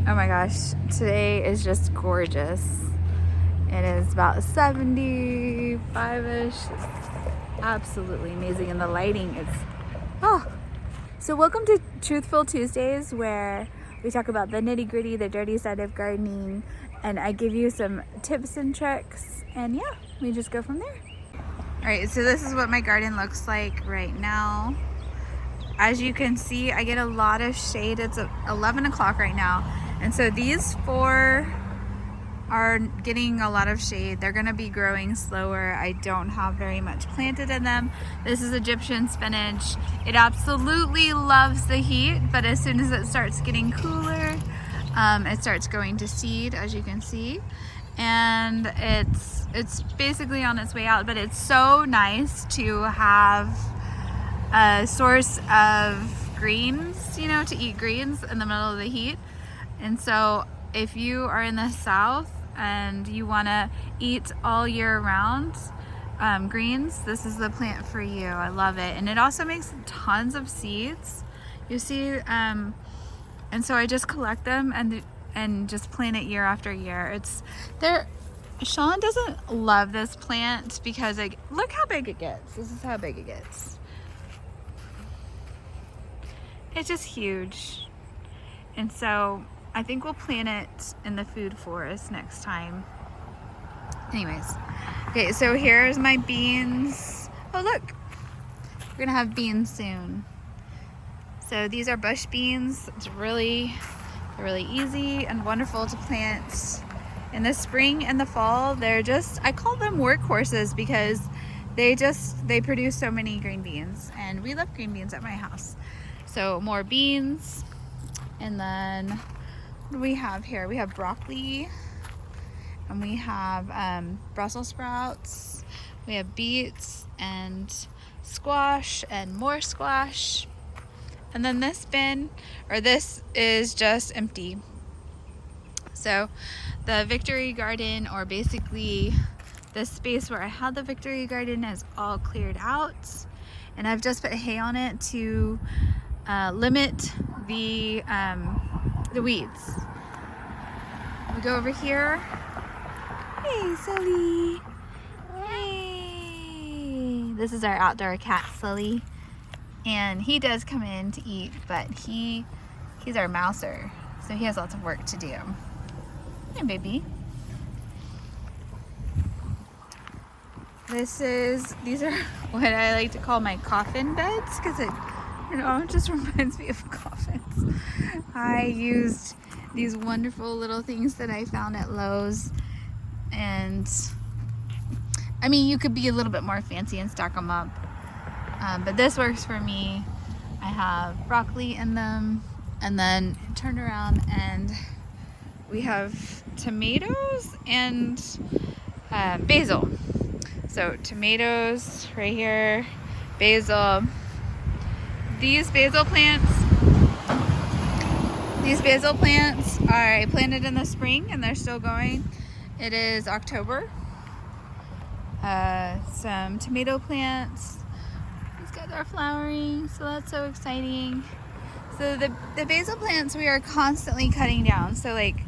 Oh my gosh, today is just gorgeous. It is about 75-ish. It's absolutely amazing, and the lighting is, oh. So welcome to Truthful Tuesdays, where we talk about the nitty-gritty, the dirty side of gardening, and I give you some tips and tricks, and yeah, we just go from there. All right, so this is what my garden looks like right now. As you can see, I get a lot of shade. It's 11 o'clock right now. And so these four are getting a lot of shade. They're gonna be growing slower. I don't have very much planted in them. This is Egyptian spinach. It absolutely loves the heat, but as soon as it starts getting cooler, it starts going to seed, as you can see. And it's basically on its way out, but it's so nice to have a source of greens, you know, to eat greens in the middle of the heat. And so if you are in the South and you want to eat all year round greens, this is the plant for you. I love it. And it also makes tons of seeds, you see, and so I just collect them and just plant it year after year. Sean doesn't love this plant because look how big it gets. This is how big it gets. It's just huge. And so I think we'll plant it in the food forest next time. Anyways, okay, so here's my beans. Oh look, we're gonna have beans soon. So these are bush beans. They're really easy and wonderful to plant in the spring and the fall. I call them workhorses because they produce so many green beans, and we love green beans at my house. So more beans, and then what do we have here? We have broccoli, and we have Brussels sprouts. We have beets and squash and more squash. And then this is just empty. So the Victory Garden, or basically the space where I had the Victory Garden, is all cleared out. And I've just put hay on it to limit the weeds. We go over here. Hey, Sully. Hey. This is our outdoor cat, Sully. And he does come in to eat, but he's our mouser, so he has lots of work to do. Hey, baby. These are what I like to call my coffin beds, because it just reminds me of coffins. I used these wonderful little things that I found at Lowe's, and I mean, you could be a little bit more fancy and stack them up, but this works for me. I have broccoli in them, and then turn around and we have tomatoes and basil. So tomatoes right here, basil. These basil plants I planted in the spring, and they're still going. It is October. Some tomato plants. These guys are flowering, so that's so exciting. So the basil plants we are constantly cutting down. So like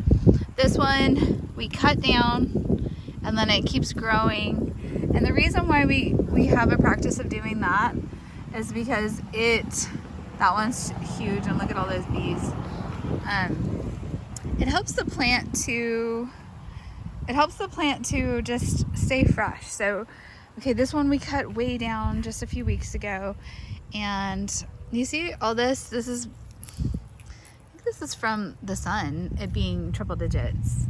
this one we cut down, and then it keeps growing. And the reason why we have a practice of doing that is because that one's huge, and look at all those bees. It helps the plant to just stay fresh. So, okay, this one we cut way down just a few weeks ago, and you see all this. I think this is from the sun, it being triple digits.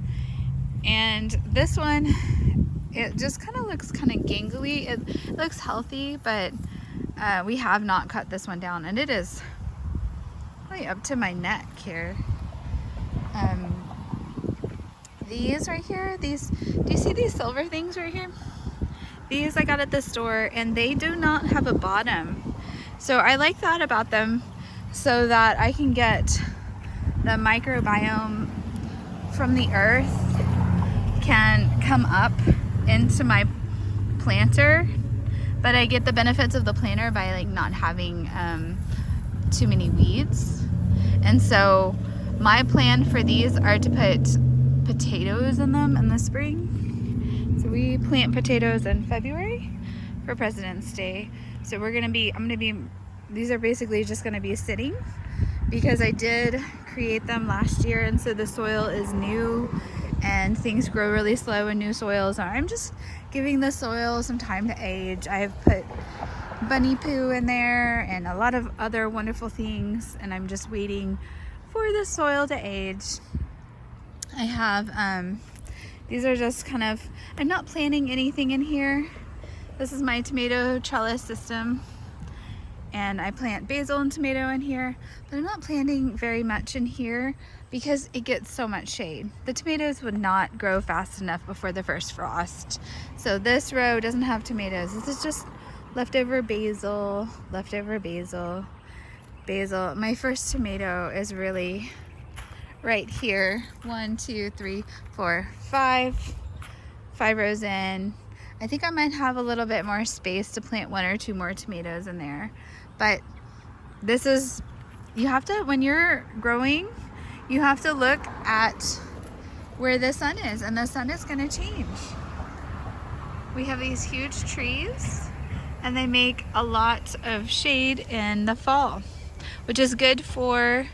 And this one, it just kind of looks kind of gangly. It looks healthy, but we have not cut this one down, and it is probably up to my neck here. These right here, do you see these silver things right here? These I got at the store, and they do not have a bottom. So I like that about them, so that I can get the microbiome from the earth can come up into my planter, but I get the benefits of the planter by like not having too many weeds. And so My plan for these are to put potatoes in them in the spring. So we plant potatoes in February for President's Day. So these are basically just gonna be sitting because I did create them last year, and so the soil is new and things grow really slow in new soil. So I'm just giving the soil some time to age. I've put bunny poo in there and a lot of other wonderful things, and I'm just waiting for the soil to age. I have these are just kind of, I'm not planting anything in here. This is my tomato trellis system, and I plant basil and tomato in here, but I'm not planting very much in here because it gets so much shade. The tomatoes would not grow fast enough before the first frost. So this row doesn't have tomatoes. This is just leftover basil, basil. My first tomato is really right here. 1, 2, 3, 4, 5 rows in. I think I might have a little bit more space to plant 1 or 2 more tomatoes in there. But this is, you have to, when you're growing, you have to look at where the sun is, and the sun is gonna change. We have these huge trees, and they make a lot of shade in the fall, which is good for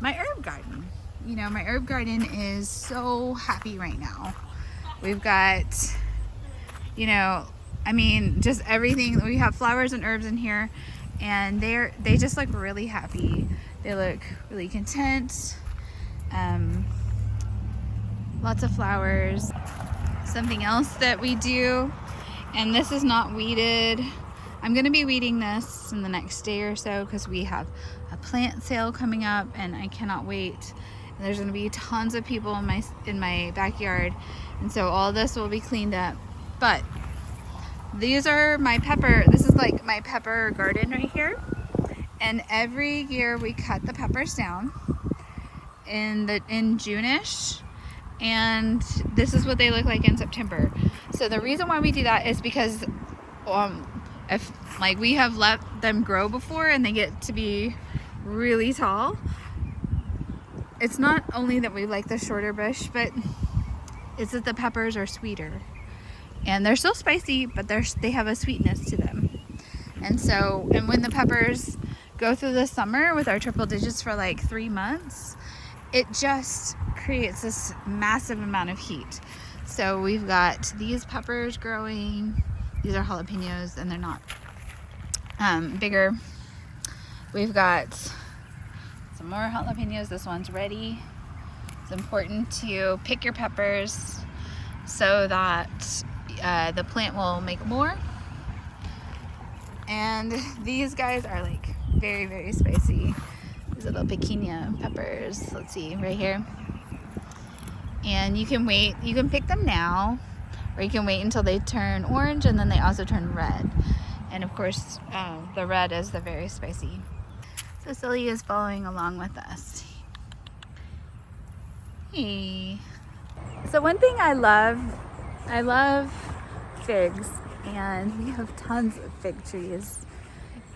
my herb garden. You know, my herb garden is so happy right now. We've got, you know, I mean, just everything. We have flowers and herbs in here, and they just look really happy. They look really content. Lots of flowers. Something else that we do, and this is not weeded. I'm gonna be weeding this in the next day or so because we have a plant sale coming up, and I cannot wait. And there's gonna be tons of people in my backyard, and so all this will be cleaned up. But these are my pepper. This is like my pepper garden right here. And every year we cut the peppers down in June-ish, and this is what they look like in September. So the reason why we do that is because if like we have let them grow before and they get to be really tall, it's not only that we like the shorter bush, but it's that the peppers are sweeter. And they're still spicy, but they have a sweetness to them. And so, and when the peppers go through the summer with our triple digits for like 3 months, it just creates this massive amount of heat. So we've got these peppers growing. These are jalapenos, and they're not bigger. We've got some more jalapenos. This one's ready. It's important to pick your peppers so that the plant will make more. And these guys are like very, very spicy. These little piquina peppers. Let's see, right here. And you can wait, you can pick them now, or you can wait until they turn orange, and then they also turn red. And of course, the red is the very spicy. So Silly is following along with us. Hey. So one thing I love figs, and we have tons of fig trees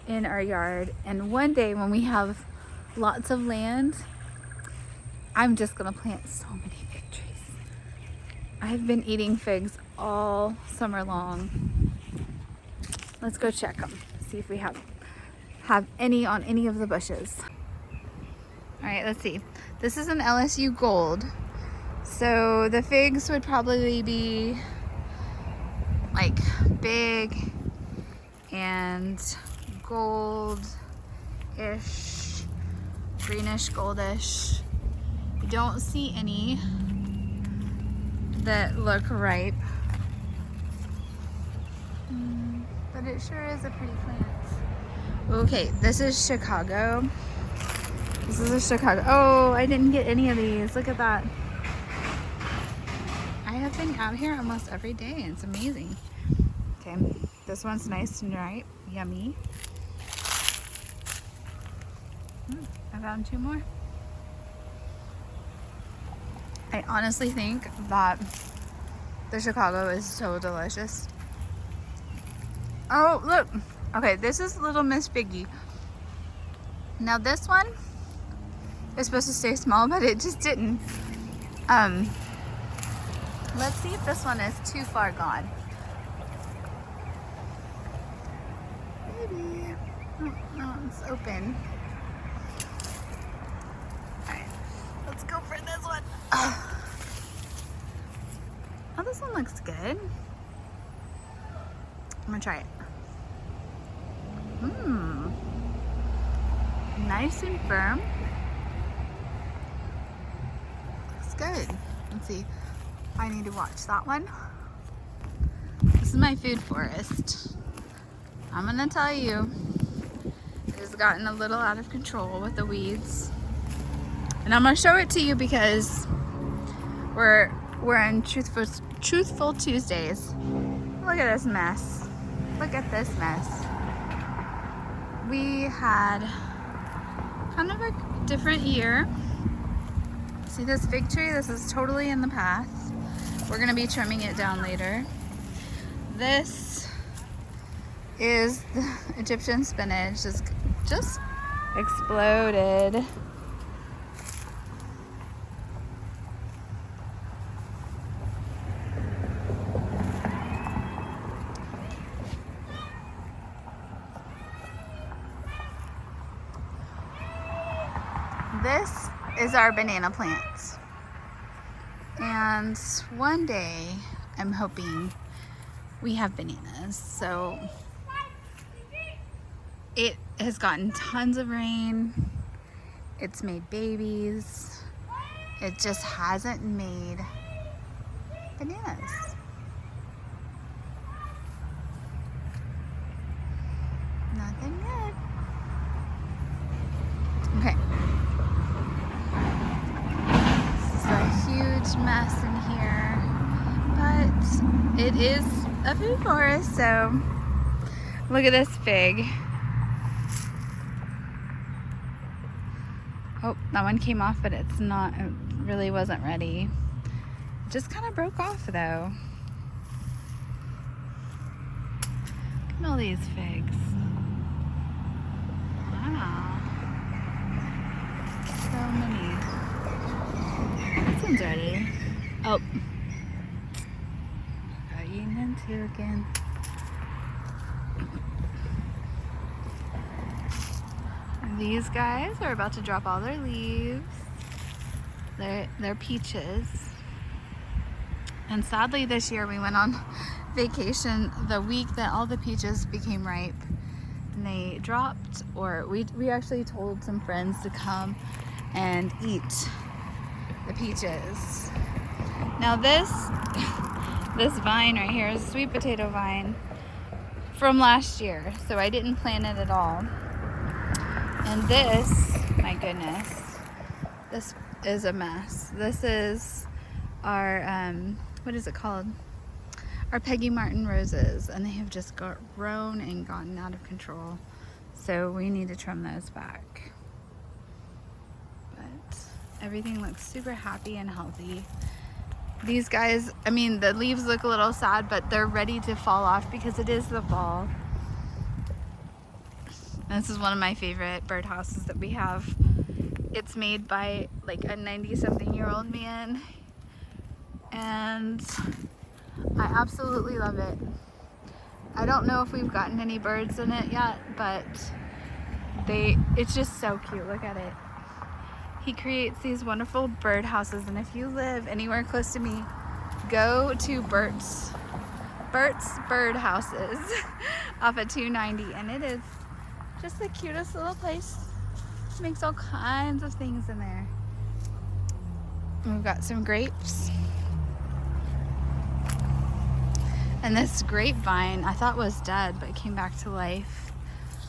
in our yard. And one day when we have lots of land, I'm just gonna plant so many fig trees. I've been eating figs all summer long. Let's go check them, see if we have any on any of the bushes. All right, let's see. This is an LSU Gold. So the figs would probably be like big and gold-ish, greenish, goldish. We don't see any that look ripe, but it sure is a pretty plant. Okay, this is Chicago. This is a Chicago. Oh, I didn't get any of these. Look at that. I have been out here almost every day, and it's amazing. Okay, this one's nice and ripe. Yummy. I found 2 more. I honestly think that the Chicago is so delicious. Oh, look. Okay, this is Little Miss Piggy. Now this one It was supposed to stay small, but it just didn't. Let's see if this one is too far gone. Maybe. Oh, no, it's open. Alright, let's go for this one. Oh, this one looks good. I'm gonna try it. Nice and firm. Looks good. Let's see. I need to watch that one. This is my food forest. I'm gonna tell you, it has gotten a little out of control with the weeds. And I'm gonna show it to you because we're in Truthful Tuesdays. Look at this mess. Look at this mess. We had kind of a different year. See this fig tree? This is totally in the path. We're gonna be trimming it down later. This is the Egyptian spinach. It's just exploded. This is our banana plants. And one day I'm hoping we have bananas. So it has gotten tons of rain. It's made babies. It just hasn't made bananas. Nothing good. Okay. Mess in here, but it is a food forest, so look at this fig. Oh, that one came off, but it really wasn't ready. It just kind of broke off though. Look at all these figs. Wow. So many. This one's ready. Oh. Got eaten into again. These guys are about to drop all their leaves. They're peaches. And sadly this year we went on vacation the week that all the peaches became ripe. And they dropped, or we actually told some friends to come and eat the peaches. Now this vine right here is a sweet potato vine from last year, so I didn't plant it at all. And this, my goodness, this is a mess. This is our what is it called? Our Peggy Martin roses, and they have just grown and gotten out of control. So we need to trim those back. Everything looks super happy and healthy. These guys, I mean, the leaves look a little sad, but they're ready to fall off because it is the fall. And this is one of my favorite birdhouses that we have. It's made by like a 90-something-year-old man, and I absolutely love it. I don't know if we've gotten any birds in it yet, but it's just so cute. Look at it. He creates these wonderful bird houses, and if you live anywhere close to me, go to Bert's Bird Houses off at 290, and it is just the cutest little place. It makes all kinds of things in there. And we've got some grapes. And this grapevine I thought was dead, but it came back to life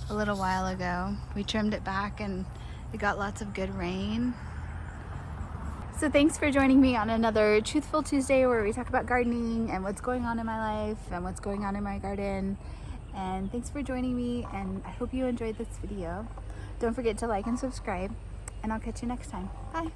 a little while ago. We trimmed it back and it got lots of good rain. So thanks for joining me on another Truthful Tuesday where we talk about gardening and what's going on in my life and what's going on in my garden. And thanks for joining me, and I hope you enjoyed this video. Don't forget to like and subscribe, and I'll catch you next time. Bye.